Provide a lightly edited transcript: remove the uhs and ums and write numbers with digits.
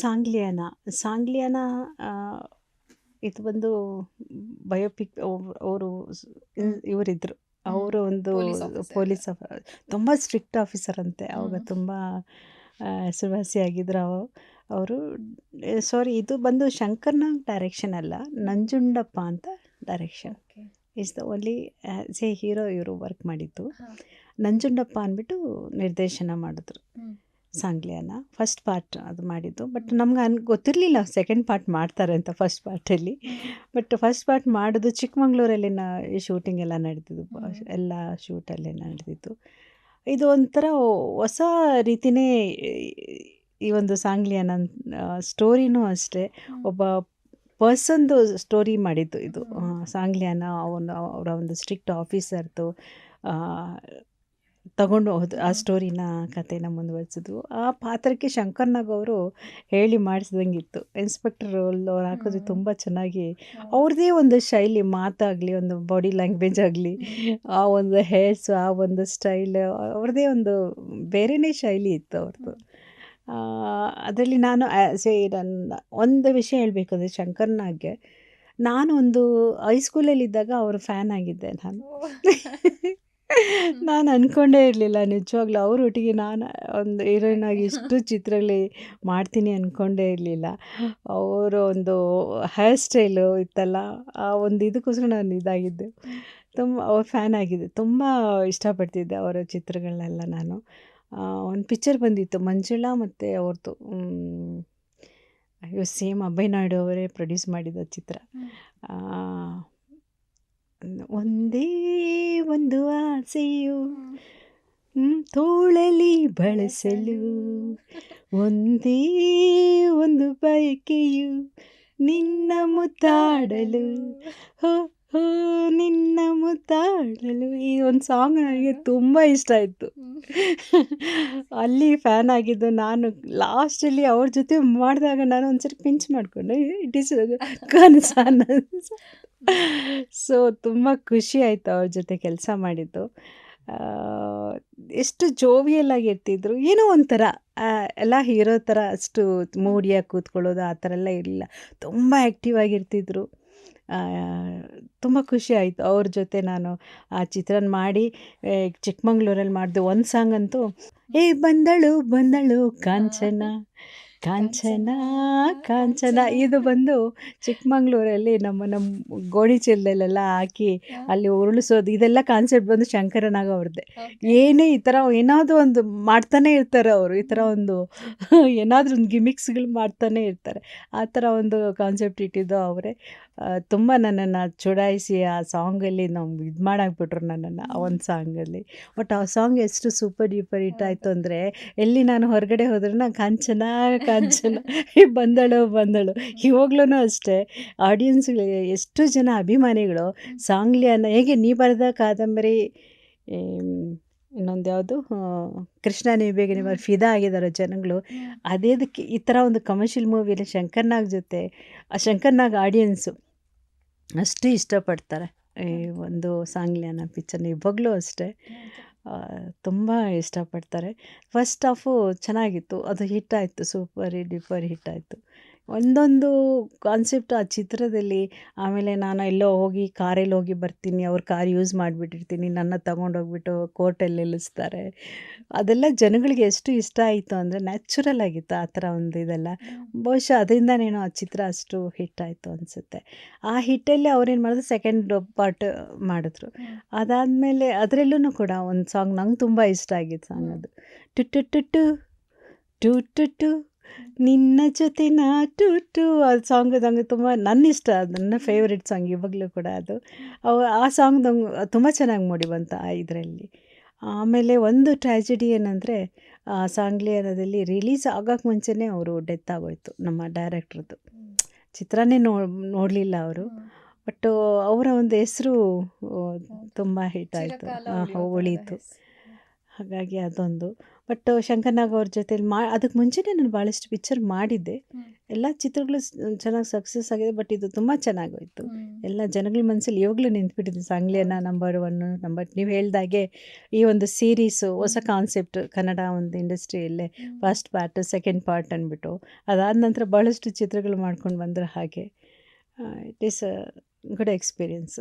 ಸಾಂಗ್ಲಿಯಾನ ಸಾಂಗ್ಲಿಯಾನ ಆ, ಇದು ಬಂದು ಬಯೋಪಿಕ್. ಅವರು ಇವರಿದ್ರು. ಅವರು ಒಂದು ಪೊಲೀಸ್ ಆಫೀಸರ್. ಪೊಲೀಸ್ ತುಂಬ ಸ್ಟ್ರಿಕ್ಟ್ ಆಫೀಸರ್ ಅಂತೆ. ಅವಾಗ ತುಂಬ ಹೆಸರುವಾಸಿಯಾಗಿದ್ರು ಅವರು. ಸಾರಿ, ಇದು ಬಂದು ಶಂಕರ್ನಾಗ್ ಡೈರೆಕ್ಷನ್ ಅಲ್ಲ, ನಂಜುಂಡಪ್ಪ ಅಂತ direction. Is the only say hero ಇವರು ವರ್ಕ್ ಮಾಡಿದ್ದು. ನಂಜುಂಡಪ್ಪ ಅಂದ್ಬಿಟ್ಟು ನಿರ್ದೇಶನ ಮಾಡಿದ್ರು ಸಾಂಗ್ಲಿಯಾನ. ಫಸ್ಟ್ ಪಾರ್ಟ್ ಅದು ಮಾಡಿದ್ದು. ಬಟ್ ನಮ್ಗೆ ಗೊತ್ತಿರಲಿಲ್ಲ ಸೆಕೆಂಡ್ ಪಾರ್ಟ್ ಮಾಡ್ತಾರೆ ಅಂತ ಫಸ್ಟ್ ಪಾರ್ಟಲ್ಲಿ. ಬಟ್ ಫಸ್ಟ್ ಪಾರ್ಟ್ ಮಾಡೋದು ಚಿಕ್ಕಮಂಗ್ಳೂರಲ್ಲಿನ ಶೂಟಿಂಗ್ ಎಲ್ಲ ನಡೆದಿದ್ದು, ಎಲ್ಲ ಶೂಟಲ್ಲೇ ನಡೆದಿದ್ದು. ಇದು ಒಂಥರ ಹೊಸ ರೀತಿಯೇ ಈ ಒಂದು ಸಾಂಗ್ಲಿಯಾನ ಸ್ಟೋರಿನೂ ಅಷ್ಟೇ. ಒಬ್ಬ ಪರ್ಸನ್ದು ಸ್ಟೋರಿ ಮಾಡಿದ್ದು ಇದು ಸಾಂಗ್ಲಿಯಾನ. ಅವರ ಒಂದು ಸ್ಟ್ರಿಕ್ಟ್ ಆಫೀಸರ್ದು ತಗೊಂಡು ಹೋದ ಆ ಸ್ಟೋರಿನ ಕಥೆನ ಮುಂದುವರಿಸಿದ್ರು. ಆ ಪಾತ್ರಕ್ಕೆ ಶಂಕರ್ನಾಗ್ ಅವರು ಹೇಳಿ ಮಾಡಿಸಿದಂಗಿತ್ತು. ಇನ್ಸ್ಪೆಕ್ಟರ್ ರೋಲ್ ಅವ್ರು ಹಾಕಿದ್ರೆ ತುಂಬ ಚೆನ್ನಾಗಿ, ಅವ್ರದ್ದೇ ಒಂದು ಶೈಲಿ, ಮಾತಾಗಲಿ, ಒಂದು ಬಾಡಿ ಲ್ಯಾಂಗ್ವೇಜ್ ಆಗಲಿ, ಆ ಒಂದು ಹೇರ್ಸು, ಆ ಒಂದು ಸ್ಟೈಲ್, ಅವ್ರದ್ದೇ ಒಂದು ಬೇರೆಯೇ ಶೈಲಿ ಇತ್ತು ಅವ್ರದ್ದು. ಅದರಲ್ಲಿ ನಾನು ನನ್ನ ಒಂದು ವಿಷಯ ಹೇಳಬೇಕಂದ್ರೆ ಶಂಕರ್ನಾಗ್ಗೆ, ನಾನು ಒಂದು ಹೈಸ್ಕೂಲಲ್ಲಿದ್ದಾಗ ಅವ್ರ ಫ್ಯಾನ್ ಆಗಿದ್ದೆ ನಾನು. ನಾನು ಅಂದ್ಕೊಂಡೇ ಇರಲಿಲ್ಲ ನಿಜವಾಗ್ಲೂ ಅವರೊಟ್ಟಿಗೆ ನಾನು ಒಂದು ಹೀರೋಯಿನ್ ಆಗಿ ಇಷ್ಟು ಚಿತ್ರಗಳಲ್ಲಿ ಮಾಡ್ತೀನಿ ಅಂದ್ಕೊಂಡೇ ಇರಲಿಲ್ಲ. ಅವರ ಒಂದು ಹೇರ್ ಸ್ಟೈಲು ಇತ್ತಲ್ಲ, ಆ ಒಂದು ಇದಕ್ಕೋಸ್ಕರ ನಾನು ಇದಾಗಿದ್ದೆ, ತುಂಬ ಅವ್ರ ಫ್ಯಾನ್ ಆಗಿದ್ದೆ, ತುಂಬ ಇಷ್ಟಪಡ್ತಿದ್ದೆ ಅವರ ಚಿತ್ರಗಳನ್ನೆಲ್ಲ ನಾನು. ಒಂದು ಪಿಕ್ಚರ್ ಬಂದಿತ್ತು ಮಂಜುಳಾ ಮತ್ತು ಅವ್ರದ್ದು, ಅಯ್ಯೋ ಸೇಮ್ ಅಭಯ್ ನಾಯ್ಡು ಅವರೇ ಪ್ರೊಡ್ಯೂಸ್ ಮಾಡಿದ ಚಿತ್ರ. ಒಂದೇ ಒಂದು ಆಸೆಯು ತೋಳಲಿ ಬಳಸಲು, ಒಂದೇ ಒಂದು ಬಯಕೆಯು ನಿನ್ನ ಮುತ್ತಾಡಲು, ಹೋ ಹೋ ನಿನ್ನ ಮುತ್ತಾಡಲು. ಈ ಒಂದು ಸಾಂಗ್ ನನಗೆ ತುಂಬ ಇಷ್ಟ ಆಯಿತು. ಅಲ್ಲಿ ಫ್ಯಾನ್ ಆಗಿದ್ದು ನಾನು. ಲಾಸ್ಟಲ್ಲಿ ಅವ್ರ ಜೊತೆ ಮಾಡಿದಾಗ ನಾನು ಒಂದ್ಸರಿ ಪಿಂಚ್ ಮಾಡಿಕೊಂಡೆ, ಇಟ್ ಈಸ್ ಕನಸ. ಸೊ ತುಂಬ ಖುಷಿ ಆಯಿತು ಅವ್ರ ಜೊತೆ ಕೆಲಸ ಮಾಡಿದ್ದು. ಎಷ್ಟು ಜೋವಿಯಲ್ ಆಗಿರ್ತಿದ್ರು, ಏನೋ ಒಂಥರ ಎಲ್ಲ ಹೀರೋ ಥರ ಅಷ್ಟು ಮೂಡಿಯಾಗಿ ಕೂತ್ಕೊಳ್ಳೋದು ಆ ಥರ ಎಲ್ಲ ಇರಲಿಲ್ಲ. ತುಂಬ ಆ್ಯಕ್ಟಿವ್ ಆಗಿರ್ತಿದ್ರು. ತುಂಬ ಖುಷಿ ಆಯಿತು ಅವ್ರ ಜೊತೆ ನಾನು ಆ ಚಿತ್ರನ ಮಾಡಿ. ಚಿಕ್ಕಮಂಗ್ಳೂರಲ್ಲಿ ಮಾಡಿದೆ ಒಂದು ಸಾಂಗ್ ಅಂತೂ, ಏ ಬಂದಳು ಬಂದಳು ಕಾಂಚನ ಕಾಂಚನ ಕಾಂಚನ. ಇದು ಬಂದು ಚಿಕ್ಕಮಂಗ್ಳೂರಲ್ಲಿ ನಮ್ಮ ಗೋಣಿ ಚೀಲದಲ್ಲೆಲ್ಲ ಹಾಕಿ ಅಲ್ಲಿ ಉರುಳಿಸೋದು, ಇದೆಲ್ಲ ಕಾನ್ಸೆಪ್ಟ್ ಬಂದು ಶಂಕರನಾಗ್ ಅವ್ರದ್ದೇ. ಏನೇ ಈ ಥರ ಏನಾದರೂ ಒಂದು ಮಾಡ್ತಾನೆ ಇರ್ತಾರೆ ಅವರು. ಈ ಥರ ಒಂದು ಏನಾದರೂ ಒಂದು ಗಿಮಿಕ್ಸ್ಗಳು ಮಾಡ್ತಾನೆ ಇರ್ತಾರೆ. ಆ ಥರ ಒಂದು ಕಾನ್ಸೆಪ್ಟ್ ಇಟ್ಟಿದ್ದು ಅವರೇ. ತುಂಬ ನನ್ನನ್ನು ಚುಡಾಯಿಸಿ ಆ ಸಾಂಗಲ್ಲಿ ನಾವು ಇದು ಮಾಡಾಕ್ಬಿಟ್ರು ನನ್ನನ್ನು ಆ ಒಂದು ಸಾಂಗಲ್ಲಿ. ಬಟ್ ಆ ಸಾಂಗ್ ಎಷ್ಟು ಸೂಪರ್ ಡೂಪರ್ ಹಿಟ್ ಆಯಿತು ಅಂದರೆ, ಎಲ್ಲಿ ನಾನು ಹೊರಗಡೆ ಹೋದ್ರೆ ನಾನು ಕಾಂಚನ ಕಾಂಚನ ಬಂದಳು ಬಂದಳು. ಇವಾಗ್ಲೂ ಅಷ್ಟೇ ಆಡಿಯನ್ಸ್ಗಳಿಗೆ ಎಷ್ಟು ಜನ ಅಭಿಮಾನಿಗಳು ಸಾಂಗ್ಲಿಯಾನ, ಹೇಗೆ ನೀ ಬರೆದ ಕಾದಂಬರಿ, ಇನ್ನೊಂದು ಯಾವುದು ಕೃಷ್ಣ ನೀವು ಬೇಗನೆ ಬರೋ, ಫಿದಾ ಆಗಿದ್ದಾರೆ ಜನಗಳು. ಅದೇದಕ್ಕೆ ಈ ಥರ ಒಂದು ಕಮರ್ಷಿಯಲ್ ಮೂವಿಯಲ್ಲಿ ಶಂಕರ್ನಾಗ್ ಜೊತೆ, ಆ ಶಂಕರ್ನಾಗ್ ಆಡಿಯನ್ಸು ಅಷ್ಟು ಇಷ್ಟಪಡ್ತಾರೆ ಈ ಒಂದು ಸಾಂಗ್ಲಿಯಾನ ಪಿಕ್ಚರ್ನ. ಇವಾಗಲೂ ಅಷ್ಟೇ ತುಂಬ ಇಷ್ಟಪಡ್ತಾರೆ. ಫಸ್ಟ್ ಹಾಫು ಚೆನ್ನಾಗಿತ್ತು, ಅದು ಹಿಟ್ಟಾಯಿತು, ಸೂಪರ್ ಡೂಪರ್ ಹಿಟ್ಟಾಯಿತು. ಒಂದೊಂದು ಕಾನ್ಸೆಪ್ಟ್ ಆ ಚಿತ್ರದಲ್ಲಿ. ಆಮೇಲೆ ನಾನು ಎಲ್ಲೋ ಹೋಗಿ ಕಾರಲ್ಲಿ ಹೋಗಿ ಬರ್ತೀನಿ, ಅವ್ರ ಕಾರ್ ಯೂಸ್ ಮಾಡಿಬಿಟ್ಟಿರ್ತೀನಿ, ನನ್ನ ತಗೊಂಡೋಗ್ಬಿಟ್ಟು ಕೋರ್ಟಲ್ಲಿ ನಿಲ್ಲಿಸ್ತಾರೆ. ಅದೆಲ್ಲ ಜನಗಳಿಗೆ ಎಷ್ಟು ಇಷ್ಟ ಆಯಿತು ಅಂದರೆ, ನ್ಯಾಚುರಲ್ ಆಗಿತ್ತು ಆ ಥರ ಒಂದು ಇದೆಲ್ಲ. ಬಹುಶಃ ಅದರಿಂದನೇನೋ ಆ ಚಿತ್ರ ಅಷ್ಟು ಹಿಟ್ಟಾಯಿತು ಅನಿಸುತ್ತೆ. ಆ ಹಿಟ್ಟಲ್ಲಿ ಅವ್ರೇನು ಮಾಡಿದ್ರು, ಸೆಕೆಂಡ್ ಪಾರ್ಟ್ ಮಾಡಿದ್ರು. ಅದಾದಮೇಲೆ ಅದರಲ್ಲೂ ಕೂಡ ಒಂದು ಸಾಂಗ್ ನಂಗೆ ತುಂಬ ಇಷ್ಟ ಆಗಿದ್ದು ಸಾಂಗ್ ಅದು, ಟು ಟು ಟು ಟು ಟು ಟು ಟು ನಿನ್ನ ಜೊತೆ ನಾ ಟು ಟು. ಅದು ಸಾಂಗ್ ನಂಗೆ ತುಂಬ ಇಷ್ಟ, ಅದು ನನ್ನ ಫೇವ್ರೆಟ್ ಸಾಂಗ್ ಇವಾಗಲೂ ಕೂಡ ಅದು. ಆ ಸಾಂಗ್ ನಂಗೆ ತುಂಬ ಚೆನ್ನಾಗಿ ಮೂಡಿ ಬಂತು ಆ ಇದರಲ್ಲಿ. ಆಮೇಲೆ ಒಂದು ಟ್ರ್ಯಾಜಿಡಿ ಏನಂದರೆ, ಸಾಂಗ್ಲಿಯಾನದಲ್ಲಿ ರಿಲೀಸ್ ಆಗೋಕ್ಕೆ ಮುಂಚೆನೇ ಅವರು ಡೆತ್ ಆಗೋಯ್ತು ನಮ್ಮ ಡೈರೆಕ್ಟ್ರದ್ದು. ಚಿತ್ರನೇ ನೋಡಲಿಲ್ಲ ಅವರು. ಬಟ್ ಅವರ ಒಂದು ಹೆಸರು ತುಂಬ ಹಿಟ್ ಆಯಿತು, ಉಳೀತು. ಹಾಗಾಗಿ ಅದೊಂದು. ಬಟ್ ಶಂಕರ್ನಾಗ್ ಅವ್ರ ಜೊತೆಲಿ ಅದಕ್ಕೆ ಮುಂಚೆನೇ ನಾನು ಭಾಳಷ್ಟು ಪಿಕ್ಚರ್ ಮಾಡಿದ್ದೆ. ಎಲ್ಲ ಚಿತ್ರಗಳು ಚೆನ್ನಾಗಿ ಸಕ್ಸಸ್ ಆಗಿದೆ. ಬಟ್ ಇದು ತುಂಬ ಚೆನ್ನಾಗೋಯ್ತು. ಹ್ಮ್. ಎಲ್ಲ ಜನಗಳ ಮನಸ್ಸಲ್ಲಿ ಇವಾಗಲೂ ನಿಂತ್ಬಿಟ್ಟಿದೆ. ಸಾಂಗ್ಲಿಯನ್ನ ನಂಬರ್ 1 ನಂಬರ್ ನೀವು ಹೇಳ್ದಾಗೆ ಈ ಒಂದು ಸೀರೀಸು ಹೊಸ ಕಾನ್ಸೆಪ್ಟ್ ಕನ್ನಡ ಒಂದು ಇಂಡಸ್ಟ್ರಿಯಲ್ಲೇ ಫಸ್ಟ್ ಪಾರ್ಟ್, ಸೆಕೆಂಡ್ ಪಾರ್ಟ್ ಅಂದ್ಬಿಟ್ಟು ಅದಾದ ನಂತರ ಭಾಳಷ್ಟು ಚಿತ್ರಗಳು ಮಾಡ್ಕೊಂಡು ಬಂದರು ಹಾಗೆ. It is a good experience.